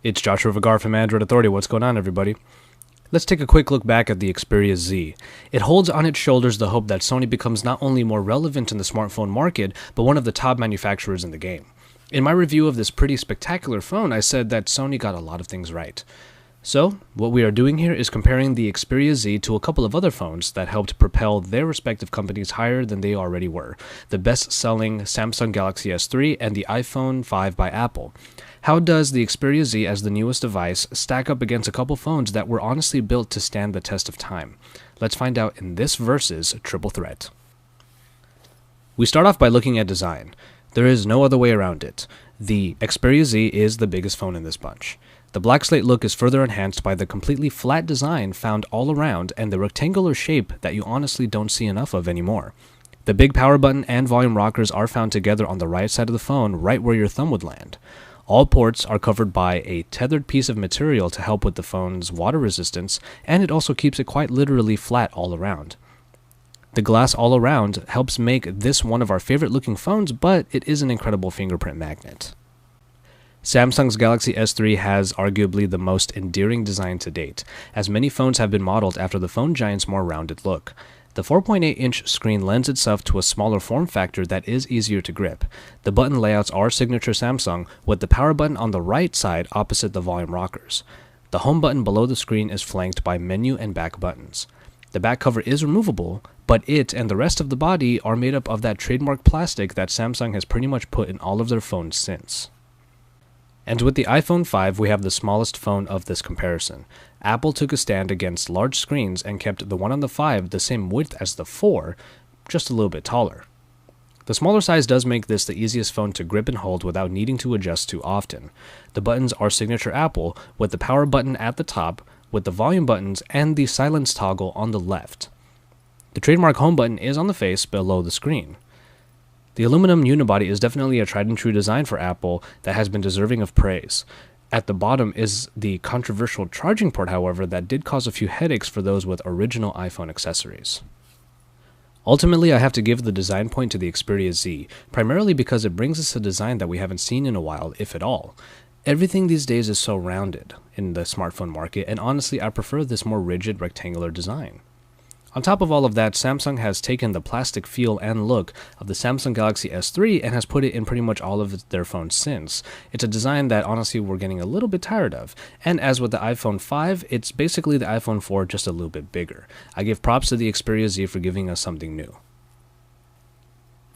It's Joshua Vergara from Android Authority. What's going on, everybody? Let's take a quick look back at the Xperia Z. It holds on its shoulders the hope that Sony becomes not only more relevant in the smartphone market, but one of the top manufacturers in the game. In my review of this pretty spectacular phone, I said that Sony got a lot of things right. So, what we are doing here is comparing the Xperia Z to a couple of other phones that helped propel their respective companies higher than they already were, the best-selling Samsung Galaxy S3 and the iPhone 5 by Apple. How does the Xperia Z as the newest device stack up against a couple phones that were honestly built to stand the test of time? Let's find out in this versus Triple Threat. We start off by looking at design. There is no other way around it. The Xperia Z is the biggest phone in this bunch. The black slate look is further enhanced by the completely flat design found all around and the rectangular shape that you honestly don't see enough of anymore. The big power button and volume rockers are found together on the right side of the phone, right where your thumb would land. All ports are covered by a tethered piece of material to help with the phone's water resistance, and it also keeps it quite literally flat all around. The glass all around helps make this one of our favorite looking phones, but it is an incredible fingerprint magnet. Samsung's Galaxy S3 has arguably the most endearing design to date, as many phones have been modeled after the phone giant's more rounded look. The 4.8-inch screen lends itself to a smaller form factor that is easier to grip. The button layouts are signature Samsung, with the power button on the right side opposite the volume rockers. The home button below the screen is flanked by menu and back buttons. The back cover is removable, but it and the rest of the body are made up of that trademark plastic that Samsung has pretty much put in all of their phones since. And with the iPhone 5, we have the smallest phone of this comparison. Apple took a stand against large screens and kept the one on the 5 the same width as the 4, just a little bit taller. The smaller size does make this the easiest phone to grip and hold without needing to adjust too often. The buttons are signature Apple, with the power button at the top, with the volume buttons and the silence toggle on the left. The trademark home button is on the face below the screen. The aluminum unibody is definitely a tried and true design for Apple that has been deserving of praise. At the bottom is the controversial charging port, however, that did cause a few headaches for those with original iPhone accessories. Ultimately, I have to give the design point to the Xperia Z, primarily because it brings us a design that we haven't seen in a while, if at all. Everything these days is so rounded in the smartphone market, and honestly, I prefer this more rigid rectangular design. On top of all of that, Samsung has taken the plastic feel and look of the Samsung Galaxy S3 and has put it in pretty much all of their phones since. It's a design that honestly we're getting a little bit tired of, and as with the iPhone 5, it's basically the iPhone 4 just a little bit bigger. I give props to the Xperia Z for giving us something new.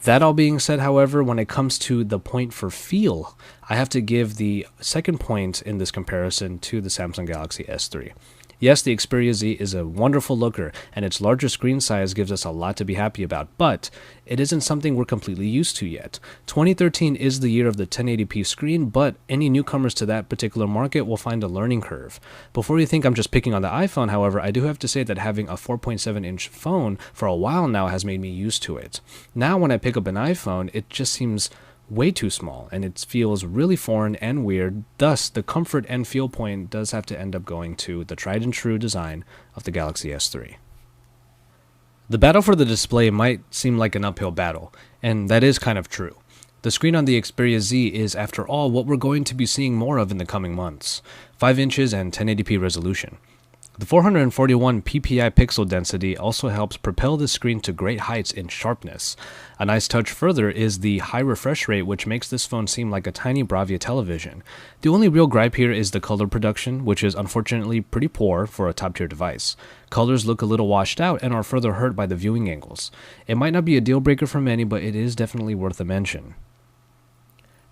That all being said, however, when it comes to the point for feel, I have to give the second point in this comparison to the Samsung Galaxy S3. Yes, the Xperia Z is a wonderful looker, and its larger screen size gives us a lot to be happy about, but it isn't something we're completely used to yet. 2013 is the year of the 1080p screen, but any newcomers to that particular market will find a learning curve. Before you think I'm just picking on the iPhone, however, I do have to say that having a 4.7-inch phone for a while now has made me used to it. Now when I pick up an iPhone, it just seems way too small, and it feels really foreign and weird. Thus, the comfort and feel point does have to end up going to the tried and true design of the Galaxy S3. The battle for the display might seem like an uphill battle, and that is kind of true. The screen on the Xperia Z is, after all, what we're going to be seeing more of in the coming months. 5 inches and 1080p resolution. The 441 ppi pixel density also helps propel the screen to great heights in sharpness. A nice touch further is the high refresh rate, which makes this phone seem like a tiny Bravia television. The only real gripe here is the color production, which is unfortunately pretty poor for a top-tier device. Colors look a little washed out and are further hurt by the viewing angles. It might not be a deal breaker for many, but it is definitely worth a mention.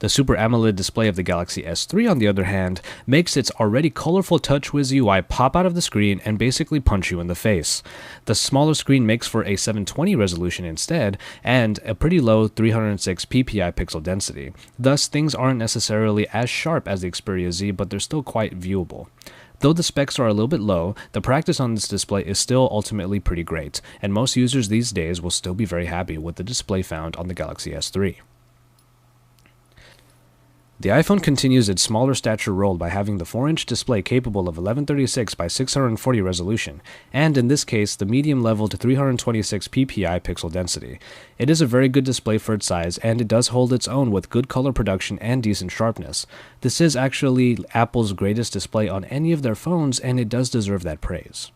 The Super AMOLED display of the Galaxy S3, on the other hand, makes its already colorful TouchWiz UI pop out of the screen and basically punch you in the face. The smaller screen makes for a 720 resolution instead, and a pretty low 306 ppi pixel density. Thus, things aren't necessarily as sharp as the Xperia Z, but they're still quite viewable. Though the specs are a little bit low, the practice on this display is still ultimately pretty great, and most users these days will still be very happy with the display found on the Galaxy S3. The iPhone continues its smaller stature role by having the 4-inch display capable of 1136 by 640 resolution, and in this case, the medium level to 326 ppi pixel density. It is a very good display for its size, and it does hold its own with good color production and decent sharpness. This is actually Apple's greatest display on any of their phones, and it does deserve that praise.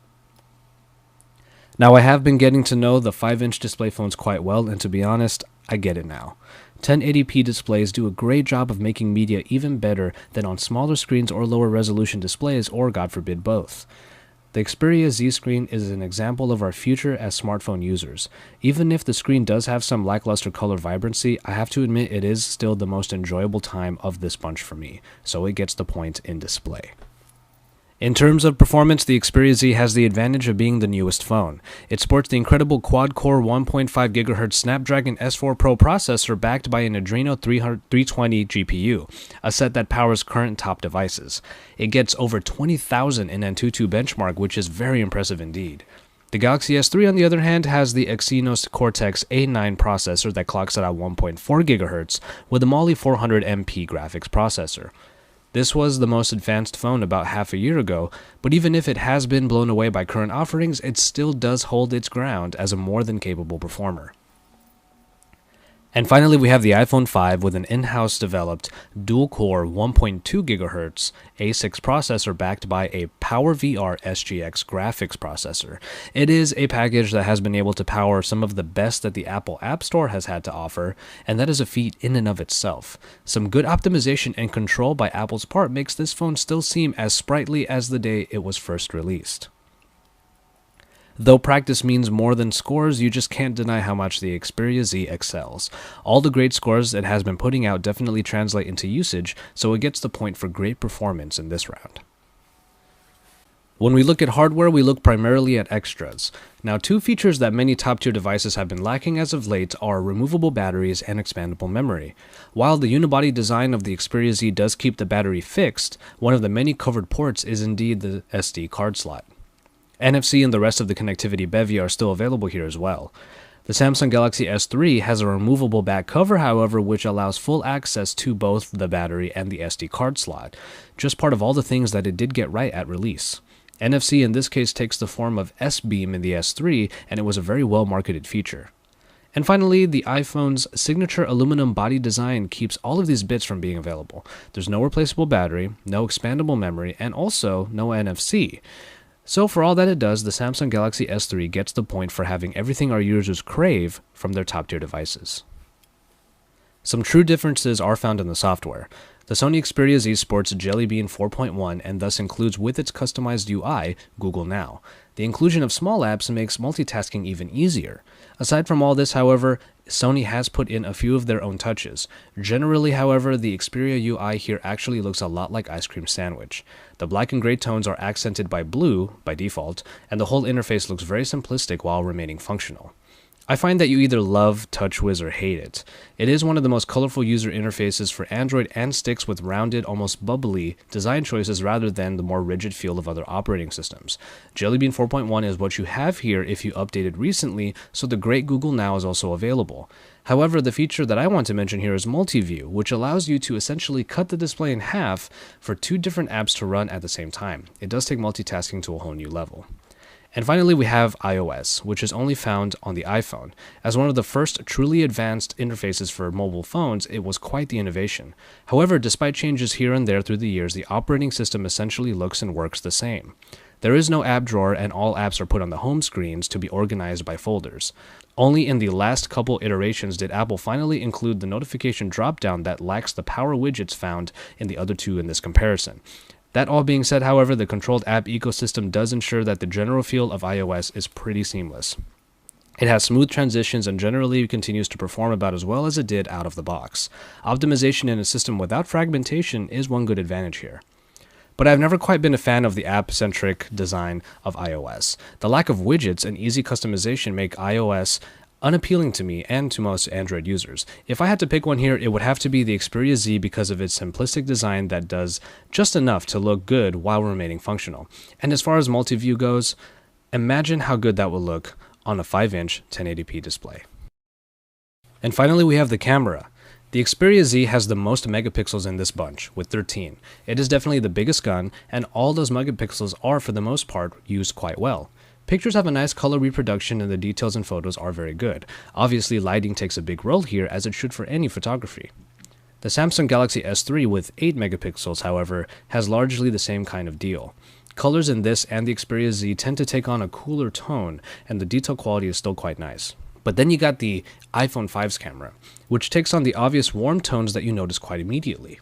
Now, I have been getting to know the 5-inch display phones quite well, and to be honest, I get it now. 1080p displays do a great job of making media even better than on smaller screens or lower resolution displays, or God forbid both. The Xperia Z screen is an example of our future as smartphone users. Even if the screen does have some lackluster color vibrancy, I have to admit it is still the most enjoyable time of this bunch for me, so it gets the point in display. In terms of performance, the Xperia Z has the advantage of being the newest phone. It sports the incredible quad-core 1.5 GHz Snapdragon S4 Pro processor backed by an Adreno 320 GPU, a set that powers current top devices. It gets over 20,000 in Antutu benchmark, which is very impressive indeed. The Galaxy S3, on the other hand, has the Exynos Cortex A9 processor that clocks at 1.4 GHz with a Mali 400MP graphics processor. This was the most advanced phone about half a year ago, but even if it has been blown away by current offerings, it still does hold its ground as a more than capable performer. And finally, we have the iPhone 5 with an in-house developed dual-core 1.2 GHz A6 processor backed by a PowerVR SGX graphics processor. It is a package that has been able to power some of the best that the Apple App Store has had to offer, and that is a feat in and of itself. Some good optimization and control by Apple's part makes this phone still seem as sprightly as the day it was first released. Though practice means more than scores, you just can't deny how much the Xperia Z excels. All the great scores it has been putting out definitely translate into usage, so it gets the point for great performance in this round. When we look at hardware, we look primarily at extras. Now, two features that many top-tier devices have been lacking as of late are removable batteries and expandable memory. While the unibody design of the Xperia Z does keep the battery fixed, one of the many covered ports is indeed the SD card slot. NFC and the rest of the connectivity bevy are still available here as well. The Samsung Galaxy S3 has a removable back cover, however, which allows full access to both the battery and the SD card slot, just part of all the things that it did get right at release. NFC in this case takes the form of S-Beam in the S3, and it was a very well marketed feature. And finally, the iPhone's signature aluminum body design keeps all of these bits from being available. There's no replaceable battery, no expandable memory, and also no NFC. So for all that it does, the Samsung Galaxy S3 gets the point for having everything our users crave from their top-tier devices. Some true differences are found in the software. The Sony Xperia Z sports Jelly Bean 4.1 and thus includes with its customized UI, Google Now. The inclusion of small apps makes multitasking even easier. Aside from all this, however, Sony has put in a few of their own touches. Generally, however, the Xperia UI here actually looks a lot like Ice Cream Sandwich. The black and gray tones are accented by blue, by default, and the whole interface looks very simplistic while remaining functional. I find that you either love TouchWiz or hate it. It is one of the most colorful user interfaces for Android and sticks with rounded, almost bubbly design choices rather than the more rigid feel of other operating systems. Jelly Bean 4.1 is what you have here if you updated recently, so the great Google Now is also available. However, the feature that I want to mention here is Multiview, which allows you to essentially cut the display in half for two different apps to run at the same time. It does take multitasking to a whole new level. And finally, we have iOS, which is only found on the iPhone. As one of the first truly advanced interfaces for mobile phones, it was quite the innovation. However, despite changes here and there through the years, the operating system essentially looks and works the same. There is no app drawer, and all apps are put on the home screens to be organized by folders. Only in the last couple iterations did Apple finally include the notification dropdown that lacks the power widgets found in the other two in this comparison. That all being said, however, the controlled app ecosystem does ensure that the general feel of iOS is pretty seamless. It has smooth transitions and generally continues to perform about as well as it did out of the box. Optimization in a system without fragmentation is one good advantage here. But I've never quite been a fan of the app-centric design of iOS. The lack of widgets and easy customization make iOS unappealing to me and to most Android users. If I had to pick one here, it would have to be the Xperia Z because of its simplistic design that does just enough to look good while remaining functional. And as far as multi-view goes, imagine how good that will look on a 5-inch 1080p display. And finally, we have the camera. The Xperia Z has the most megapixels in this bunch, with 13. It is definitely the biggest gun, and all those megapixels are, for the most part, used quite well. Pictures have a nice color reproduction and the details in photos are very good. Obviously, lighting takes a big role here, as it should for any photography. The Samsung Galaxy S3 with 8 megapixels, however, has largely the same kind of deal. Colors in this and the Xperia Z tend to take on a cooler tone, and the detail quality is still quite nice. But then you got the iPhone 5's camera, which takes on the obvious warm tones that you notice quite immediately.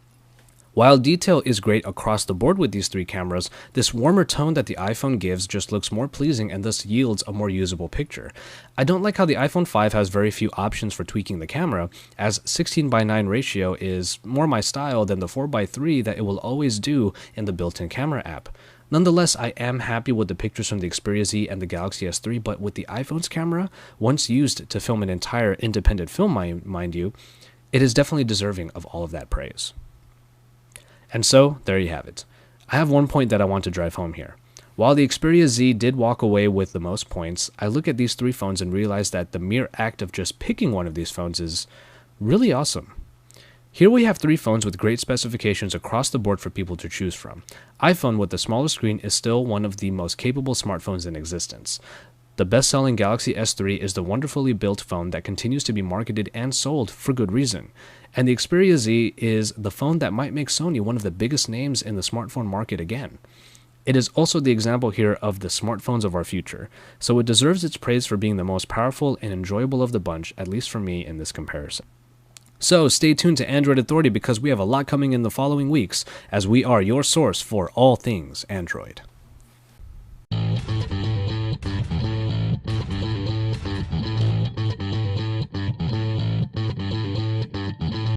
While detail is great across the board with these three cameras, this warmer tone that the iPhone gives just looks more pleasing and thus yields a more usable picture. I don't like how the iPhone 5 has very few options for tweaking the camera, as 16:9 ratio is more my style than the 4:3 that it will always do in the built-in camera app. Nonetheless, I am happy with the pictures from the Xperia Z and the Galaxy S3, but with the iPhone's camera, once used to film an entire independent film, mind you, it is definitely deserving of all of that praise. And so, there you have it. I have one point that I want to drive home here. While the Xperia Z did walk away with the most points, I look at these three phones and realize that the mere act of just picking one of these phones is really awesome. Here we have three phones with great specifications across the board for people to choose from. iPhone with the smaller screen is still one of the most capable smartphones in existence. The best-selling Galaxy S3 is the wonderfully built phone that continues to be marketed and sold for good reason. And the Xperia Z is the phone that might make Sony one of the biggest names in the smartphone market again. It is also the example here of the smartphones of our future, so it deserves its praise for being the most powerful and enjoyable of the bunch, at least for me in this comparison. So stay tuned to Android Authority because we have a lot coming in the following weeks, as we are your source for all things Android.